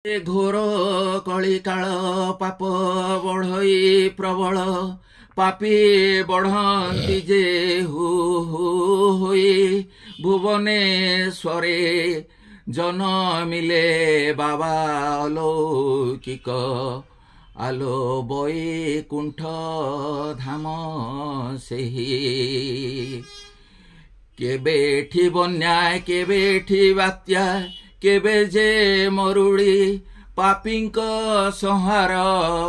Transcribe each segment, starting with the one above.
ଏ ଘୋର କଳିକାଳ ପାପ ବଢ଼ଇ ପ୍ରବଳ ପାପୀ ବଢ଼ନ୍ତି ଯେ ହୋଇ ଭୁବନେଶ୍ୱରେ ଜନମିଲେ ବାବା ଅଲୌକିକ ଆଲୋ ବୈକୁଣ୍ଠ ଧାମ ସେହି କେବେଠି ବନ୍ୟା କେବେଠି ବାତ୍ୟା କେବେ ଯେ ମରୁଡ଼ି ପାପୀଙ୍କ ସଂହାର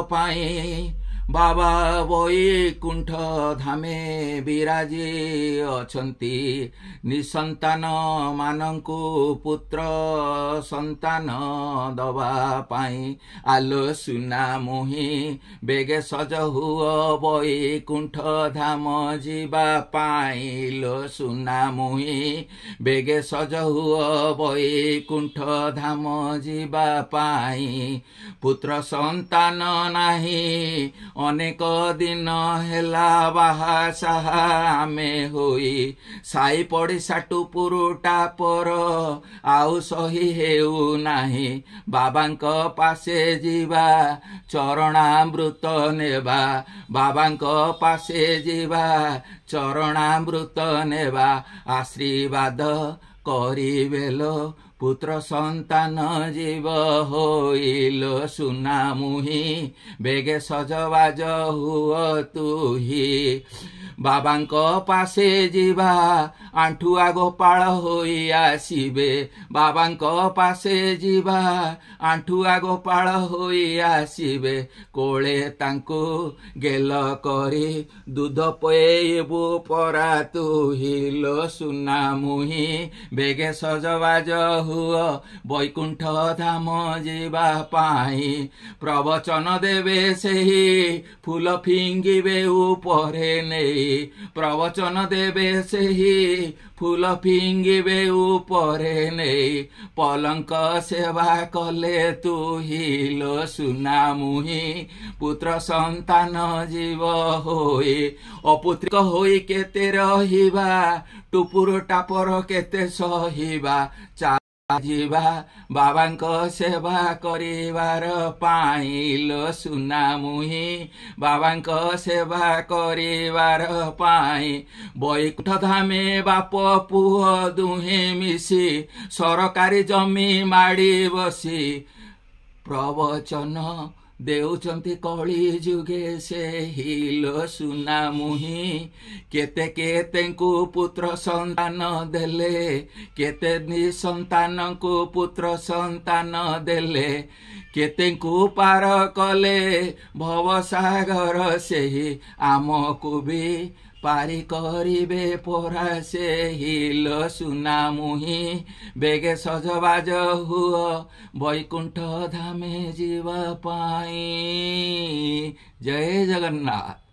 ପାଇଁ ବାବା ବୈକୁଣ୍ଠ ଧାମେ ବିରାଜି ଅଛନ୍ତି ନିସନ୍ତାନ ମାନଙ୍କୁ ପୁତ୍ର ସନ୍ତାନ ଦବା ପାଇଁ ଆଲୋ ସୁନା ମୁହିଁ ବେଗେ ସଜ ହୁଅ ବୈକୁଣ୍ଠ ଧାମ ଯିବା ପାଇଁ ଲୋ ସୁନା ମୁହିଁ ବେଗେ ସଜ ହୁଅ ବୈକୁଣ୍ଠ ଧାମ ଯିବା ପାଇଁ ପୁତ୍ର ସନ୍ତାନ ନାହିଁ ଅନେକ ଦିନ ହେଲା ବାହା ସାହା ଆମେ ହୋଇ ସାଇ ପଡ଼ିଶା ଟୁପୁରୁ ଟାପର ଆଉ ସହି ହେଉ ନାହିଁ ବାବାଙ୍କ ପାଶେ ଯିବା ଚରଣାମୃତ ନେବା ବାବାଙ୍କ ପାଶେ ଯିବା ଚରଣାମୃତ ନେବା ଆଶୀର୍ବାଦ କରିବେଲୋ ପୁତ୍ର ସନ୍ତାନ ଜୀବ ହୋଇଲୋ ସୁନା ମୁହିଁ ବେଗେ ସଜବାଜ ହୁଅ ତୁହି ବାବାଙ୍କ ପାଶେ ଯିବା ଆଣ୍ଠୁଆ ଗୋପାଳ ହୋଇ ଆସିବେ ବାବାଙ୍କ ପାଶେ ଯିବା ଆଣ୍ଠୁଆ ଗୋପାଳ ହୋଇ ଆସିବେ କୋଳେ ତାଙ୍କୁ ଗେଲ କରି ଦୁଧ ପେଇବୁ ପରା ତୁହିଲୋ ସୁନା ମୁହିଁ ବେଗେ ସଜବାଜ ହୁଅ ବୈକୁଣ୍ଠ ଧାମ ଯିବା ପାଇଁ ପ୍ରବଚନ ଦେବେ ସେହି ଫୁଲ ଫିଙ୍ଗିବେ ଉପରେ ନେଇ ପ୍ରବଚନ ଦେବେ ସେହି ଫୁଲ ଫିଙ୍ଗିବେ ଉପରେ ନେଇ ପଲଙ୍କ ସେବା କଲେ ତୁହିଲୋ ସୁନା ମୁହିଁ ପୁତ୍ର ସନ୍ତାନ ଜୀବ ହୋଇ ଅପୁତ୍ରିକ ହୋଇ କେତେ ରହିବା ଟୁପୁର ଟାପର କେତେ ସହିବା ଯିବା ବାବାଙ୍କ ସେବା କରିବାର ପାଇଁ ଲୋ ସୁନା ମୁହିଁ ବାବାଙ୍କ ସେବା କରିବାର ପାଇଁ ବୈକୁଣ୍ଠ ଧାମେ ବାପ ପୁଅ ଦୁହେଁ ମିଶି ସରକାରୀ ଜମି ମାଡ଼ି ବସି ପ୍ରବଚନ ଦେଉଛନ୍ତି କଳି ଯୁଗେ ସେହି ଲୋ ସୁନା ମୁହିଁ କେତେ କେତେଙ୍କୁ ପୁତ୍ର ସନ୍ତାନ ଦେଲେ କେତେ ନିସନ୍ତାନଙ୍କୁ ପୁତ୍ର ସନ୍ତାନ ଦେଲେ କେତେଙ୍କୁ ପାର କଲେ ଭବସାଗର ସେହି ଆମକୁ ବି ପାରି କରିବେ ପରା ସେହି ଲୋ ସୁନା ମୁହିଁ ବେଗେ ସଜବାଜ ହୁଅ ବୈକୁଣ୍ଠ ଧାମେ ଯିବା ପାଇଁ ଜୟ ଜଗନ୍ନାଥ।